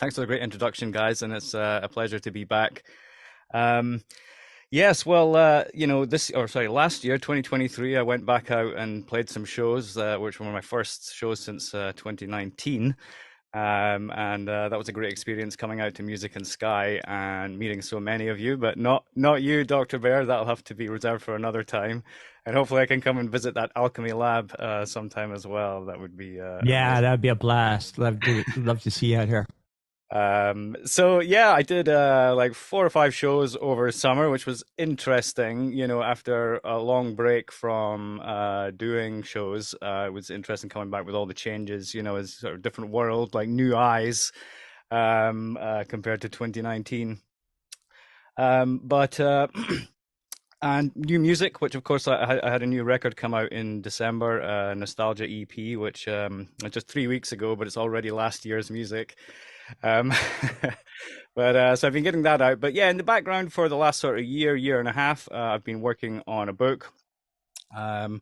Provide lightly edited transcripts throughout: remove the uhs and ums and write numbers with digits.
Thanks for the great introduction, guys, and it's a pleasure to be back. Um, yes, well, last year, 2023, I went back out and played some shows, which were my first shows since 2019. And that was a great experience coming out to Music and Sky and meeting so many of you, but not you, Dr. Bear. That'll have to be reserved for another time. And hopefully I can come and visit that alchemy lab sometime as well. That would be Yeah, amazing. that'd be a blast. Love to see you out here. So yeah, I did like 4 or 5 shows over summer, which was interesting. After a long break from doing shows, it was interesting coming back with all the changes. It's sort of different world, like new eyes, compared to 2019. But and new music, which of course I had a new record come out in December, Nostalgia EP, which just 3 weeks ago, but it's already last year's music. Um, but so I've been getting that out. But yeah, in the background for the last sort of year and a half, I've been working on a book. Um,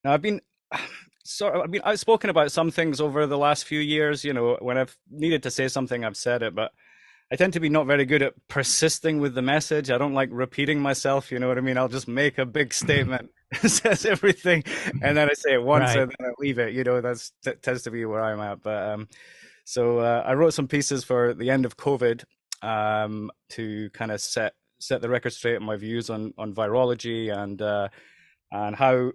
Now I've been I've been outspoken about some things over the last few years. When I've needed to say something, I've said it, but I tend to be not very good at persisting with the message. I don't like repeating myself. You know what I mean? I'll just make a big statement, says everything, and then I say it once Right. and then I leave it. That tends to be where I'm at. But so I wrote some pieces for the end of COVID to kind of set the record straight on my views on virology and how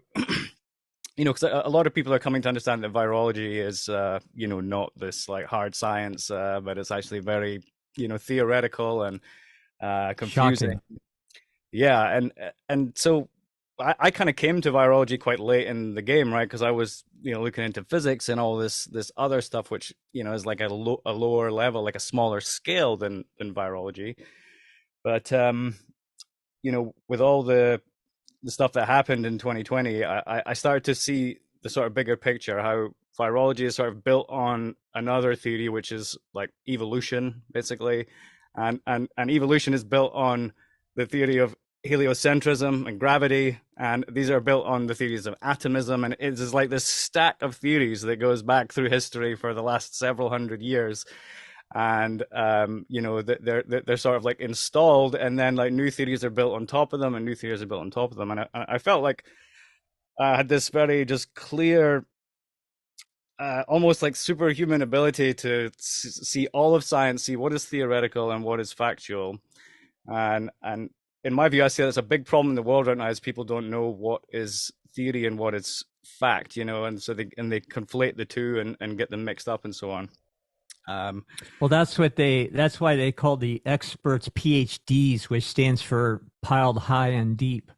because a lot of people are coming to understand that virology is not this like hard science, but it's actually very theoretical and confusing. Shocking. Yeah, and so I kind of came to virology quite late in the game, right? Because I was looking into physics and all this other stuff, which is like a lower level, like a smaller scale than virology. But with all the stuff that happened in 2020, I started to see the sort of bigger picture, how virology is sort of built on another theory, which is like evolution, basically, and evolution is built on the theory of heliocentrism and gravity, and these are built on the theories of atomism, and it's just like this stack of theories that goes back through history for the last several hundred years. And they're sort of like installed, and then like new theories are built on top of them, and new theories are built on top of them. And I felt like I had this very just clear, almost like superhuman ability to see all of science, see what is theoretical and what is factual. And in my view, I see that's a big problem in the world right now is people don't know what is theory and what is fact, and so they conflate the two and get them mixed up and so on. Um, Well, that's why they call the experts PhDs, which stands for piled high and deep.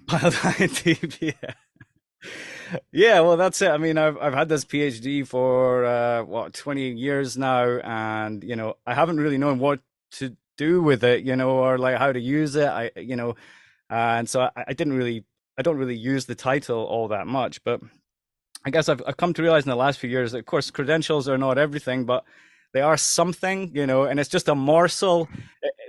Piled high deep, yeah. Yeah, well, that's it. I mean, I've had this PhD for 20 years now, and I haven't really known what to do with it, or like how to use it. And so I don't really use the title all that much. But I guess I've come to realize in the last few years that, of course, credentials are not everything, but they are something, and it's just a morsel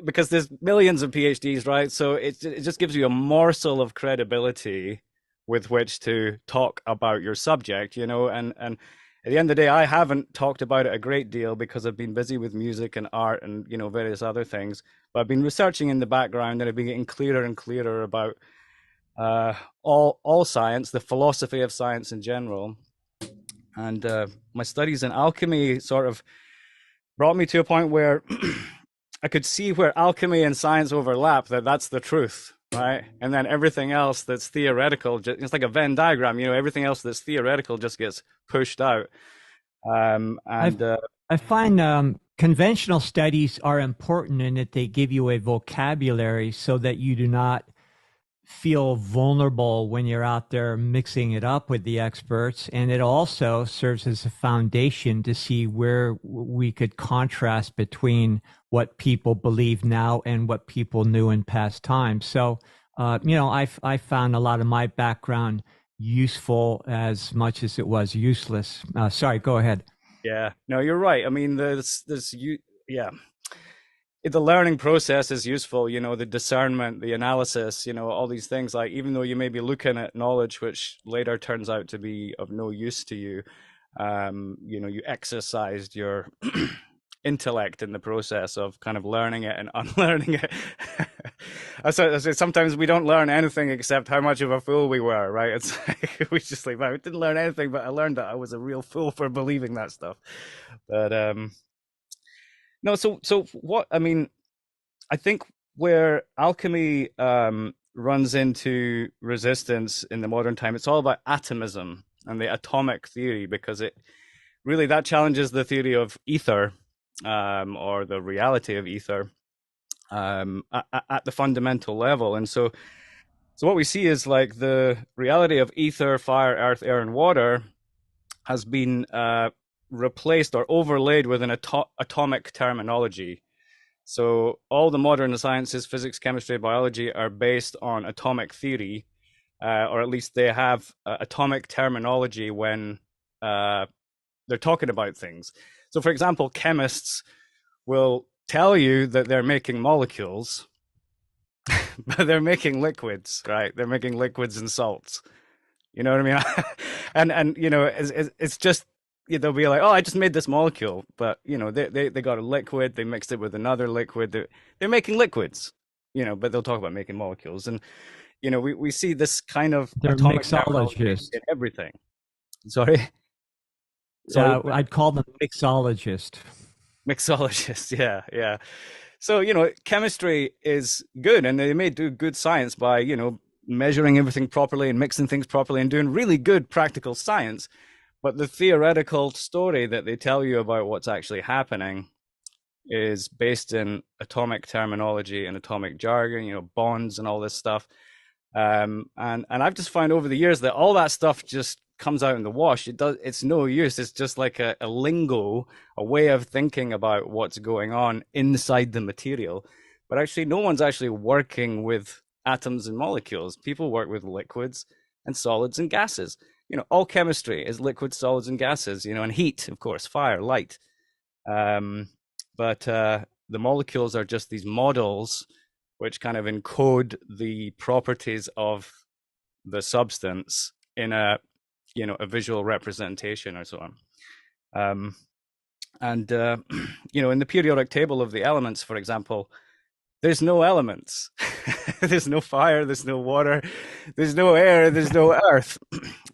because there's millions of PhDs, right? So it just gives you a morsel of credibility with which to talk about your subject, and at the end of the day, I haven't talked about it a great deal because I've been busy with music and art and various other things. But I've been researching in the background and I've been getting clearer and clearer about uh, all science, the philosophy of science in general, and my studies in alchemy sort of brought me to a point where I could see where alchemy and science overlap, that's the truth, right? And then everything else that's theoretical, it's like a Venn diagram, everything else that's theoretical just gets pushed out. I And I find conventional studies are important in that they give you a vocabulary so that you do not feel vulnerable when you're out there mixing it up with the experts. And it also serves as a foundation to see where we could contrast between what people believe now and what people knew in past times. So, I found a lot of my background useful as much as it was useless. Sorry, go ahead. yeah, no, you're right. I mean, there's you, yeah, the learning process is useful, the discernment, the analysis, all these things. Like, even though you may be looking at knowledge which later turns out to be of no use to you, you exercised your intellect in the process of kind of learning it and unlearning it. I say sometimes we don't learn anything except how much of a fool we were, right? It's like we just like, I didn't learn anything, but I learned that I was a real fool for believing that stuff. But no, so what I mean, I think where alchemy runs into resistance in the modern time, it's all about atomism and the atomic theory, because it really that challenges the theory of ether, or the reality of ether, at the fundamental level. And so what we see is like the reality of ether, fire, earth, air, and water has been replaced or overlaid with an atomic terminology. So all the modern sciences, physics, chemistry, biology, are based on atomic theory, or at least they have atomic terminology when they're talking about things. So, for example, chemists will tell you that they're making molecules, but they're making liquids, right? They're making liquids and salts. You know what I mean? And you know, it's just they'll be like, oh, I just made this molecule, but you know, they got a liquid, they mixed it with another liquid. They're making liquids, you know, but they'll talk about making molecules, and you know, we see this kind of They're atomic terminology mixologists. in everything. Sorry, sorry, I'd call them mixologist. mixologists. Yeah, yeah. So, you know, chemistry is good, and they may do good science by, you know, measuring everything properly and mixing things properly and doing really good practical science. But the theoretical story that they tell you about what's actually happening is based in atomic terminology and atomic jargon, you know, bonds and all this stuff. And I've just found over the years that all that stuff just comes out in the wash. It's no use. It's just like a lingo, a way of thinking about what's going on inside the material. But actually, no one's actually working with atoms and molecules. People work with liquids and solids and gases. You know, all chemistry is liquids, solids, and gases. You know, and heat, of course, fire, light. But the molecules are just these models which kind of encode the properties of the substance in a, you know, a visual representation or so on. And you know, in the periodic table of the elements, for example, there's no elements. There's no fire, there's no water, there's no air, there's no earth.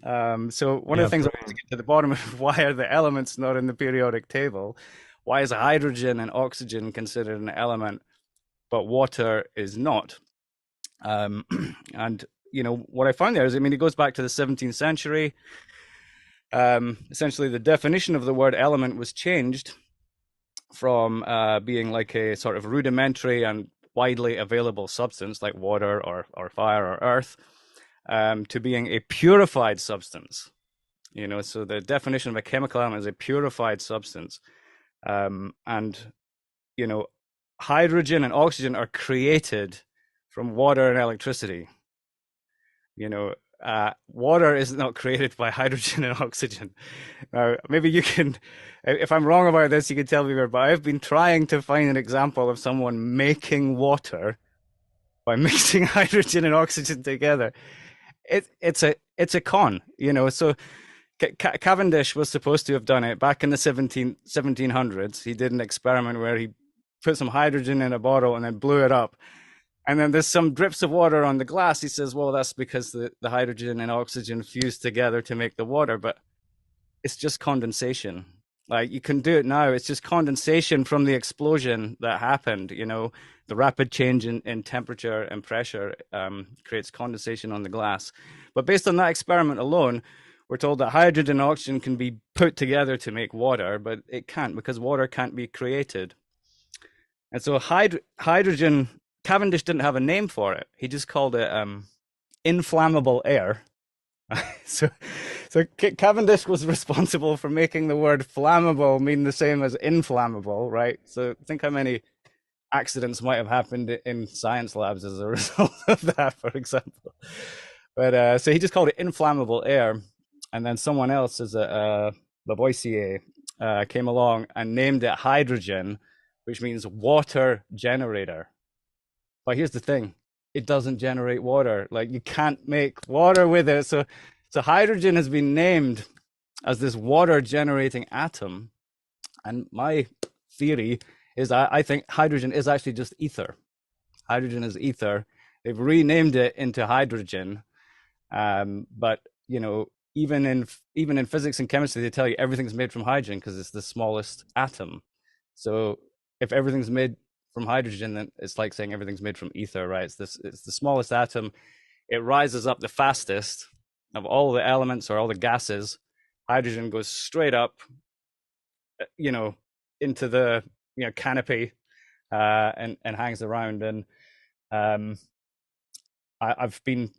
So one of the things I want to get to the bottom of, why are the elements not in the periodic table? Why is hydrogen and oxygen considered an element, but water is not? And you know, what I found there is, I mean, it goes back to the 17th century. Essentially, the definition of the word element was changed from being like a sort of rudimentary and widely available substance like water or fire or earth, to being a purified substance. You know, so the definition of a chemical element is a purified substance. And, you know, hydrogen and oxygen are created from water and electricity. You know, water is not created by hydrogen and oxygen. Now, maybe you can, if I'm wrong about this, you can tell me more, but I've been trying to find an example of someone making water by mixing hydrogen and oxygen together. It's a con, you know. So Cavendish was supposed to have done it back in the 1700s. He did an experiment where he put some hydrogen in a bottle and then blew it up. And then there's some drips of water on the glass. He says, well, that's because the hydrogen and oxygen fused together to make the water, but it's just condensation. Like, you can do it now. It's just condensation from the explosion that happened. You know, the rapid change in temperature and pressure creates condensation on the glass. But based on that experiment alone, we're told that hydrogen and oxygen can be put together to make water, but it can't, because water can't be created. And so hydrogen, Cavendish didn't have a name for it. He just called it inflammable air. So Cavendish was responsible for making the word flammable mean the same as inflammable, right? So think how many accidents might have happened in science labs as a result of that, for example. But so he just called it inflammable air, and then someone else, as Lavoisier, came along and named it hydrogen, which means water generator. But here's the thing, it doesn't generate water. Like, you can't make water with it. So hydrogen has been named as this water generating atom. And my theory is I think hydrogen is actually just ether. Hydrogen is ether. They've renamed it into hydrogen, but even in physics and chemistry, they tell you everything's made from hydrogen because it's the smallest atom. So if everything's made from hydrogen, then it's like saying everything's made from ether, right? It's the smallest atom. It rises up the fastest of all the elements or all the gases. Hydrogen goes straight up, you know, into the canopy, and hangs around. And um, I've been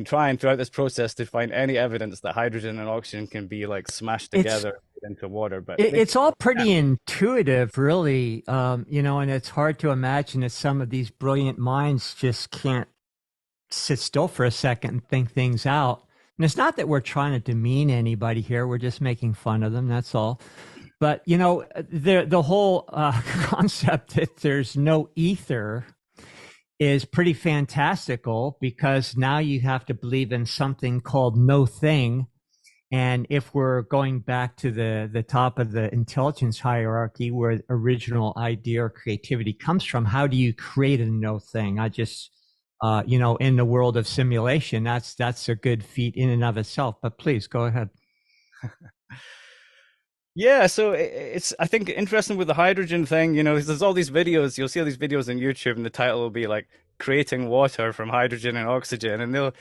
trying throughout this process to find any evidence that hydrogen and oxygen can be like smashed It's together into water, but it's all pretty intuitive, really. And it's hard to imagine that some of these brilliant minds just can't sit still for a second and think things out. And it's not that we're trying to demean anybody here; we're just making fun of them. That's all. But the whole concept that there's no ether is pretty fantastical because now you have to believe in something called no thing. And if we're going back to the top of the intelligence hierarchy where original idea or creativity comes from, how do you create a no thing? I just in the world of simulation, that's a good feat in and of itself. But please go ahead. yeah, so it's I think interesting with the hydrogen thing. There's all these videos. You'll see all these videos on YouTube, and the title will be like creating water from hydrogen and oxygen, and they'll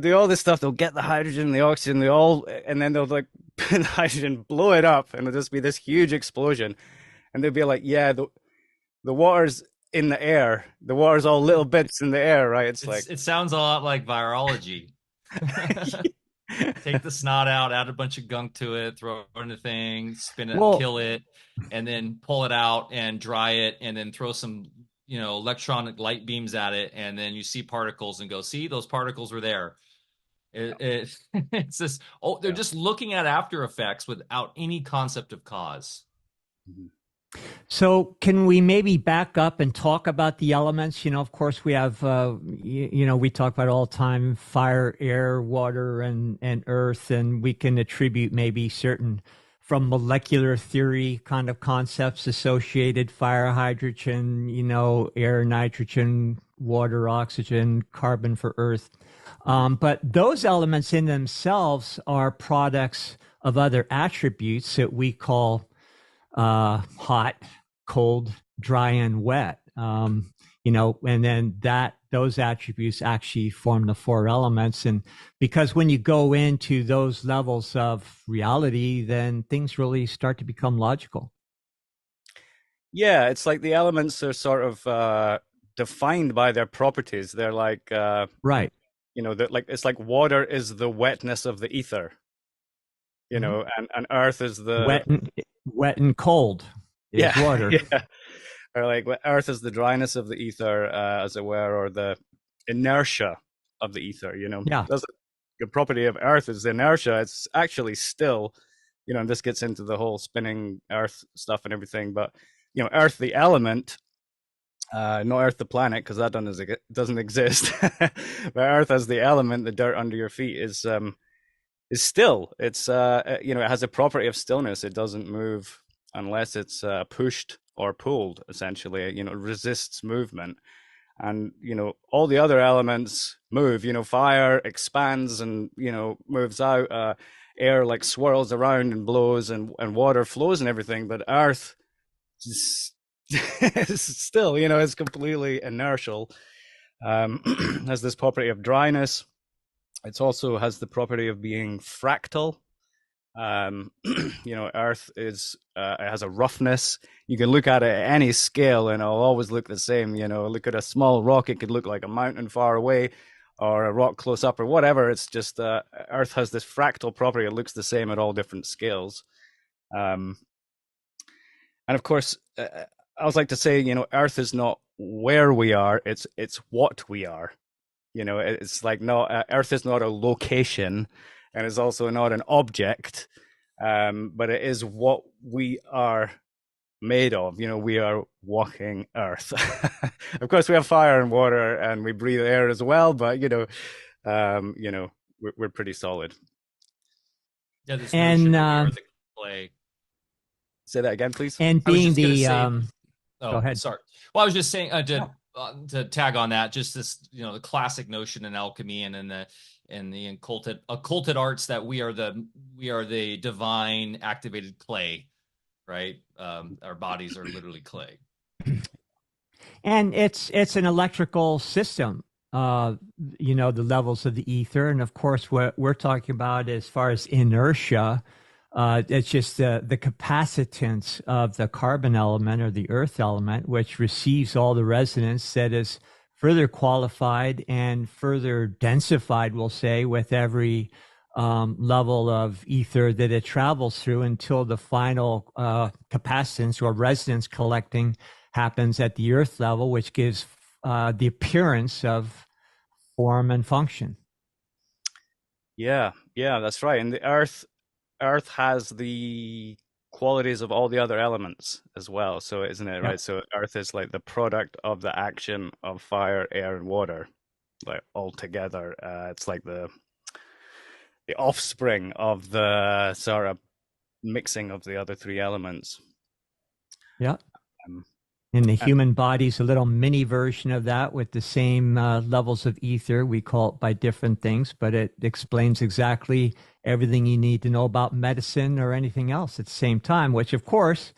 do all this stuff. They'll get the hydrogen and the oxygen, and then they'll like put the hydrogen, blow it up, and it'll just be this huge explosion. And they'll be like, yeah, the water's in the air. The water's all little bits in the air, right? It's like It sounds a lot like virology. Take the snot out, add a bunch of gunk to it, throw it in the thing, spin it, Well, kill it, and then pull it out and dry it, and then throw some, electronic light beams at it, and then you see particles and go, see, those particles were there. It's this, oh, they're yeah. just looking at after effects without any concept of cause. Mhm. so can we maybe back up and talk about the elements? Of course, we have, we talk about all the time fire, air, water, and earth, and we can attribute maybe certain from molecular theory kind of concepts associated fire, hydrogen, air, nitrogen, water, oxygen, carbon for earth. But those elements in themselves are products of other attributes that we call hot, cold, dry, and wet. And then those attributes actually form the four elements. And because when you go into those levels of reality, then things really start to become logical. Yeah, it's like the elements are sort of defined by their properties. They're like Right. that like it's like water is the wetness of the ether, Mhm. and earth is the Wet and cold is yeah, water. yeah, or like earth is the dryness of the ether, as it were, or the inertia of the ether. Yeah. That's a good property of earth is inertia. It's actually still, and this gets into the whole spinning earth stuff and everything, but earth the element, not earth the planet, because that doesn't exist. But earth as the element, the dirt under your feet is still. It's it has a property of stillness. It doesn't move unless it's pushed or pulled. Essentially, it resists movement. And all the other elements move. Fire expands and moves out. Air like swirls around and blows, and water flows and everything. But earth is still, it's completely inertial. Has this property of dryness. It also has the property of being fractal. Earth it has a roughness. You can look at it at any scale and it'll always look the same. Look at a small rock, it could look like a mountain far away or a rock close up or whatever. It's just Earth has this fractal property. It looks the same at all different scales. Um, and of course, I always like to say, Earth is not where we are; it's what we are. It's like not Earth is not a location, and it's also not an object, but it is what we are made of. We are walking Earth. Of course, we have fire and water, and we breathe air as well. But we're pretty solid. Yeah, this And notion of the earth at play. Say that again, please. And I was being just going to the say, go oh, ahead. sorry. Well, I was just saying No. to tag on that, just this, the classic notion in alchemy and in the occulted arts that we are the divine activated clay, right? Our bodies are literally clay. And it's an electrical system. Uh, the levels of the ether, and of course, what we're talking about as far as inertia, it's just the capacitance of the carbon element or the earth element, which receives all the resonance that is further qualified and further densified, we'll say, with every level of ether that it travels through until the final capacitance or resonance collecting happens at the earth level, which gives the appearance of form and function. Yeah, yeah, that's right. And the Earth has the qualities of all the other elements as well. So isn't it Yeah. right? So Earth is like the product of the action of fire, air, and water, like all together. It's like the offspring of the sort of mixing of the other three elements. Yeah. Um, And the and human body's a little mini version of that with the same levels of ether. We call it by different things, but it explains exactly everything you need to know about medicine or anything else at the same time, which, of course,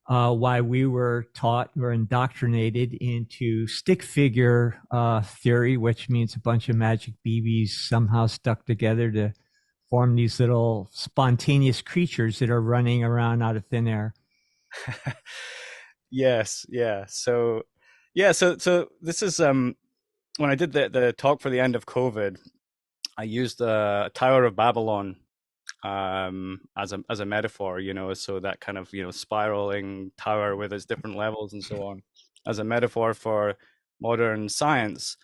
why we were taught or indoctrinated into stick figure theory, which means a bunch of magic BBs somehow stuck together to form these little spontaneous creatures that are running around out of thin air. yes, yeah. So yeah, so this is when I did the talk for the end of COVID, I used the Tower of Babylon as a metaphor, so that kind of spiraling tower with its different levels and so on, as a metaphor for modern science.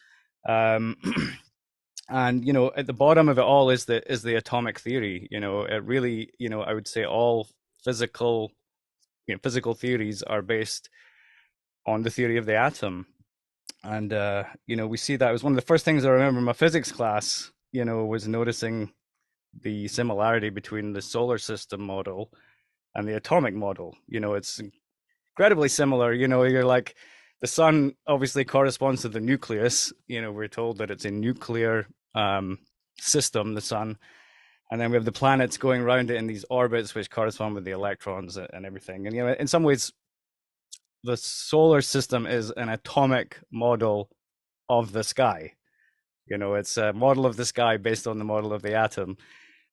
Um, and at the bottom of it all is the atomic theory. It really, I would say all physical physical theories are based on the theory of the atom. And we see that. It was one of the first things I remember in my physics class, was noticing the similarity between the solar system model and the atomic model. It's incredibly similar. You're like, the sun obviously corresponds to the nucleus. We're told that it's a nuclear system, the sun. And then we have the planets going around it in these orbits, which correspond with the electrons and everything. And, in some ways, the solar system is an atomic model of the sky. It's a model of the sky based on the model of the atom.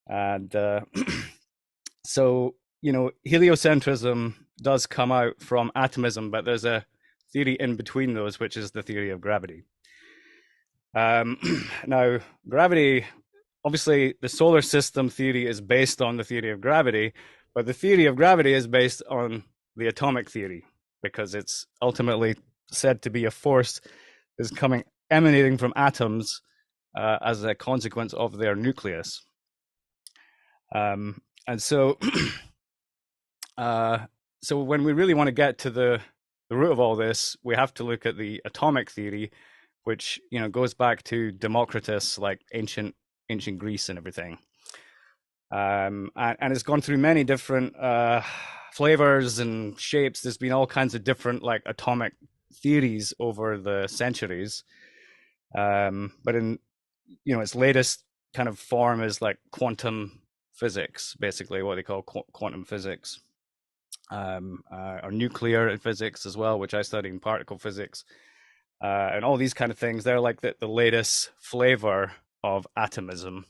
And so, heliocentrism does come out from atomism, but there's a theory in between those, which is the theory of gravity. Now, gravity, obviously, the solar system theory is based on the theory of gravity, but the theory of gravity is based on the atomic theory because it's ultimately said to be a force is emanating from atoms as a consequence of their nucleus. And so, so when we really want to get to the root of all this, we have to look at the atomic theory, which goes back to Democritus, like ancient Greece and everything. And it's gone through many different flavors and shapes. There's been all kinds of different like atomic theories over the centuries. But in its latest kind of form is like quantum physics, basically what they call quantum physics, or nuclear physics as well, which I study in particle physics, and all these kind of things. They're like the latest flavor of atomism.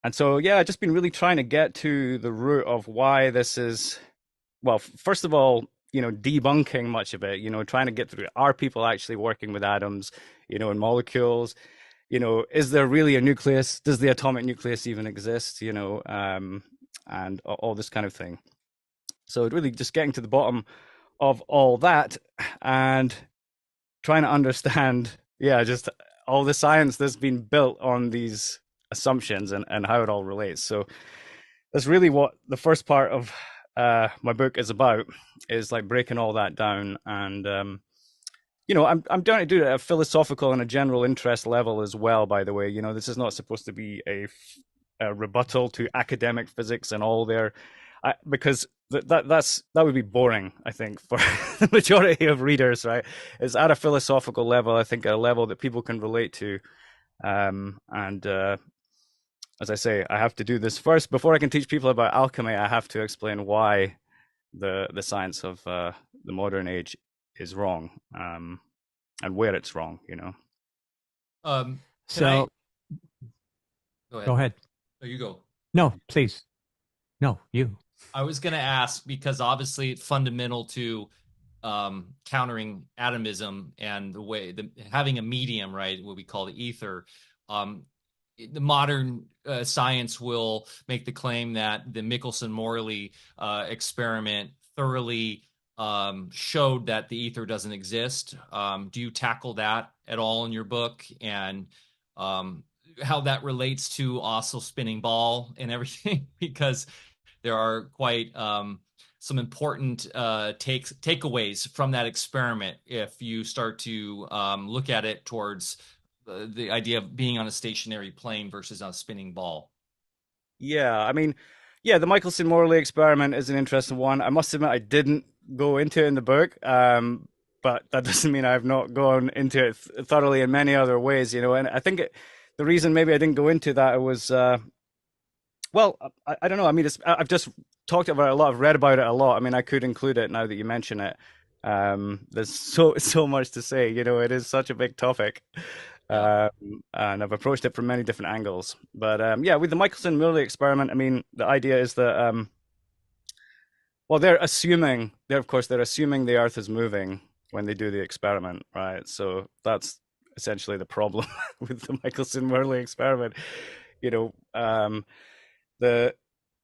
And so, yeah, I've just been really trying to get to the root of why this is, well, first of all, debunking much of it, trying to get through, are people actually working with atoms, in molecules? Is there really a nucleus? Does the atomic nucleus even exist? And all this kind of thing. So really just getting to the bottom of all that and trying to understand, yeah, just all the science that's been built on these assumptions and how it all relates. So that's really what the first part of my book is about, is like breaking all that down. And I'm trying to do it at a philosophical and a general interest level as well, by the way. This is not supposed to be a rebuttal to academic physics and all their because that would be boring, I think, for the majority of readers, right? It's at a philosophical level, I think, a level that people can relate to. And as I say, I have to do this first before I can teach people about alchemy. I have to explain why the science of the modern age is wrong, and where it's wrong. Can I So go go ahead? ahead. Oh, you go. No, please. No, you. I was going to ask because obviously it's fundamental to countering atomism and having a medium, right? What we call the ether. Um, the modern science will make the claim that the Michelson-Morley experiment thoroughly showed that the ether doesn't exist. Do you tackle that at all in your book, and how that relates to also spinning ball and everything? Because there are quite some important takeaways from that experiment if you start to look at it towards the idea of being on a stationary plane versus on a spinning ball. Yeah, I mean, yeah, the Michelson-Morley experiment is an interesting one. I must admit, I didn't go into it in the book, but that doesn't mean I've not gone into it thoroughly in many other ways, And I think the reason maybe I didn't go into that was, well, I don't know. I mean, I've just talked about it a lot. I've read about it a lot. I mean, I could include it now that you mention it. There's so much to say. It is such a big topic. Yeah. Um, and I've approached it from many different angles. But yeah, with the Michelson-Morley experiment, I mean, the idea is that well, they're assuming the Earth is moving when they do the experiment, right? So that's essentially the problem with the Michelson-Morley experiment. You know, the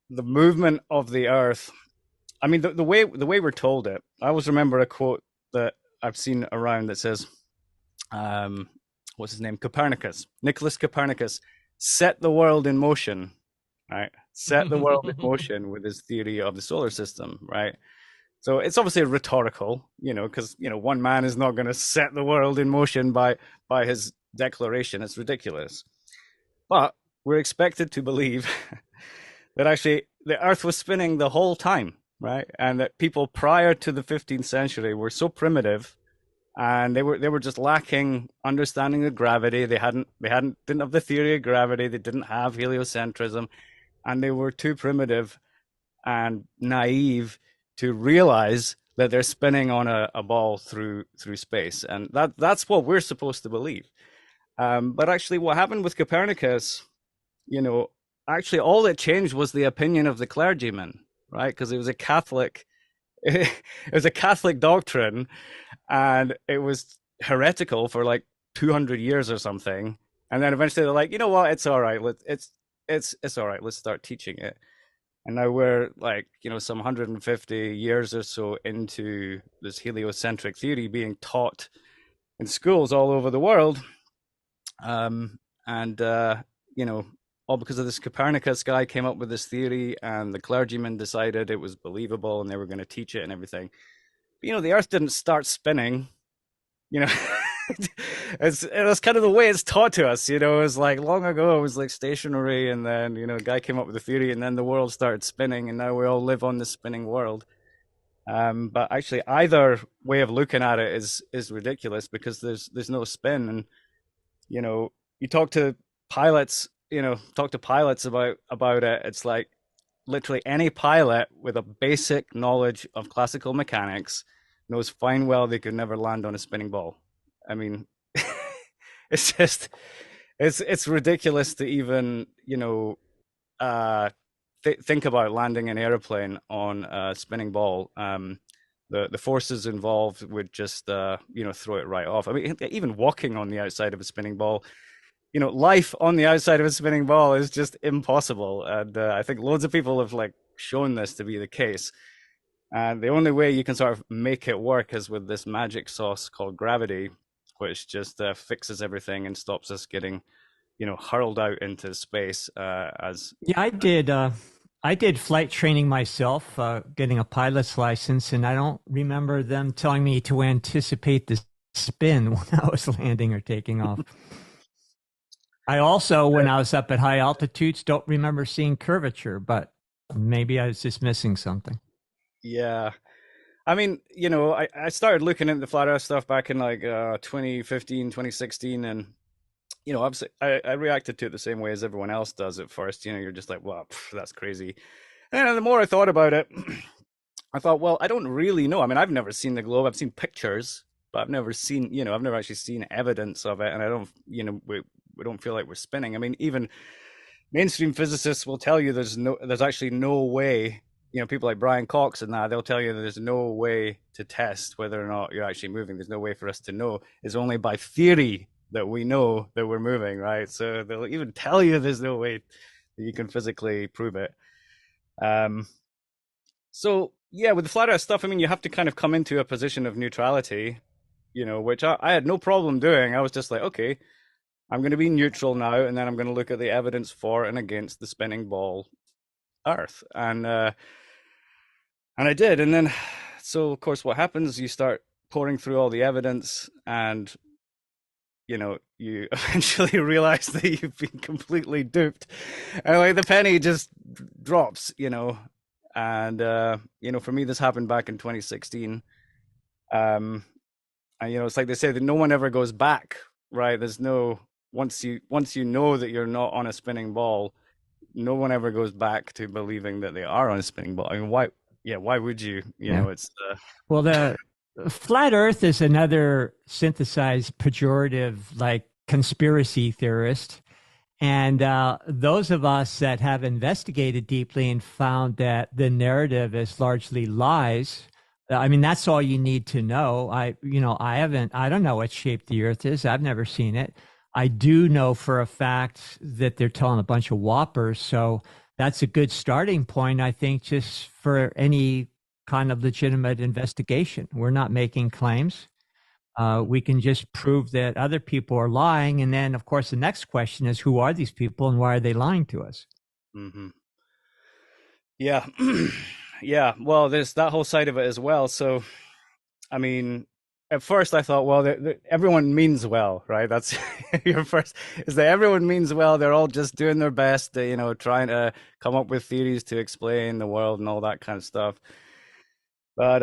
the movement of the Earth. I mean, the way we're told it. I always remember a quote that I've seen around that says, um, what's his name? Nicholas Copernicus set the world in motion, right? Set the world in motion with his theory of the solar system, right? So it's obviously rhetorical, because one man is not going to set the world in motion by his declaration. It's ridiculous. But we're expected to believe that actually the Earth was spinning the whole time, right? And that people prior to the 15th century were so primitive, and they were just lacking understanding of gravity. Didn't have the theory of gravity. They didn't have heliocentrism, and they were too primitive and naive to realize that they're spinning on a ball through space, and that's what we're supposed to believe. But actually, what happened with Copernicus, you know, actually all that changed was the opinion of the clergyman, right? Because it was a Catholic, it was a Catholic doctrine, and it was heretical for like 200 years or something. And then eventually they're like, you know what? It's all right. It's all right. Let's start teaching it. And now we're like, some 150 years or so into this heliocentric theory being taught in schools all over the world. And you know, all because of this Copernicus guy came up with this theory, and the clergymen decided it was believable, and they were going to teach it and everything. But, the Earth didn't start spinning. You know, it's kind of the way it's taught to us. It's like long ago it was like stationary, and then a guy came up with a theory, and then the world started spinning, and now we all live on this spinning world. But actually, either way of looking at it is ridiculous, because there's no spin. And you talk to pilots about it. It's like literally any pilot with a basic knowledge of classical mechanics knows fine well they could never land on a spinning ball. I mean, it's just it's ridiculous to even think about landing an airplane on a spinning ball. The forces involved would just throw it right off. I mean, even walking on the outside of a spinning ball, life on the outside of a spinning ball is just impossible. And I think loads of people have like shown this to be the case. And the only way you can sort of make it work is with this magic sauce called gravity, which just fixes everything and stops us getting, hurled out into space. As Yeah, I did flight training myself, getting a pilot's license, and I don't remember them telling me to anticipate the spin when I was landing or taking off. I also, when I was up at high altitudes, don't remember seeing curvature, but Maybe I was just missing something. Yeah. I mean, I started looking into the flat Earth stuff back in like 2015, 2016, and obviously I reacted to it the same way as everyone else does at first. You're just like, wow, that's crazy. And then the more I thought about it, I thought, well, I don't really know. I mean, I've never seen the globe. I've seen pictures, but I've never seen, I've never actually seen evidence of it. And I don't, we don't feel like we're spinning. I mean, even mainstream physicists will tell you there's actually no way. People like Brian Cox and that, they'll tell you that there's no way to test whether or not you're actually moving. There's no way for us to know. It's only by theory that we know that we're moving, right? So they'll even tell you there's no way that you can physically prove it. So yeah, with the flat Earth stuff, I mean, you have to kind of come into a position of neutrality, which I had no problem doing. I was just like, okay, I'm going to be neutral now, and then I'm going to look at the evidence for and against the spinning ball Earth, and I did, and then so of course, what happens? You start pouring through all the evidence, and you eventually realize that you've been completely duped, and like the penny just drops, and for me, this happened back in 2016. And it's like they say that no one ever goes back, right? There's no once you know that you're not on a spinning ball, no one ever goes back to believing that they are on a spinning ball. I mean, why? Yeah, why would you? Yeah. It's Well, the flat Earth is another synthesized pejorative, like conspiracy theorist. And those of us that have investigated deeply and found that the narrative is largely lies. I mean, that's all you need to know. I don't know what shape the Earth is. I've never seen it. I do know for a fact that they're telling a bunch of whoppers. So that's a good starting point, I think, just for any kind of legitimate investigation. We're not making claims. We can just prove that other people are lying. And then, of course, the next question is, who are these people and why are they lying to us? mm-hmm. Yeah. Yeah. Well, there's that whole side of it as well. So, I mean, at first I thought, well, everyone means well, right? That's your first is that everyone means well. They're all just doing their best, trying to come up with theories to explain the world and all that kind of stuff. But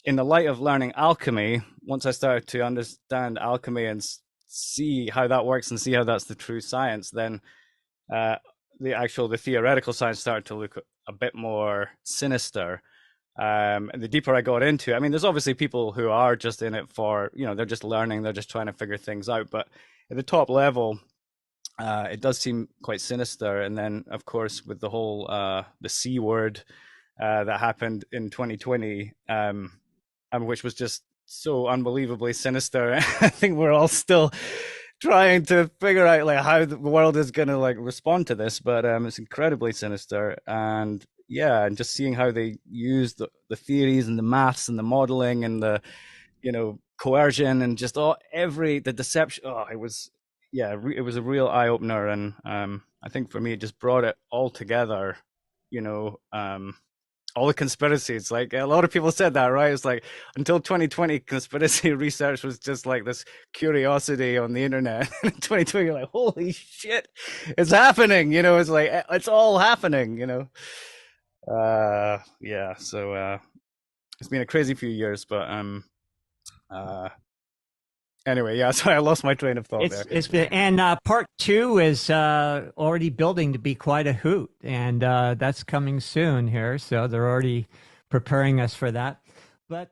in the light of learning alchemy, once I started to understand alchemy and see how that works and see how that's the true science, then the theoretical science started to look a bit more sinister. And the deeper I got into it, I mean, there's obviously people who are just in it for, they're just learning, they're just trying to figure things out. But at the top level, it does seem quite sinister. And then, of course, with the whole the C word that happened in 2020, which was just so unbelievably sinister. I think we're all still trying to figure out like how the world is going to like respond to this, but it's incredibly sinister. And yeah, and just seeing how they use the theories and the maths and the modeling and the coercion and just the deception. It was it was a real eye opener, and I think for me it just brought it all together. All the conspiracies, like a lot of people said that, right? It's like until 2020, conspiracy research was just like this curiosity on the internet. In 2020, you're like, holy shit, it's happening. It's like it's all happening. Yeah. So it's been a crazy few years, but anyway, yeah. So I lost my train of thought there. It's been, and part two is already building to be quite a hoot, and that's coming soon here. So they're already preparing us for that. But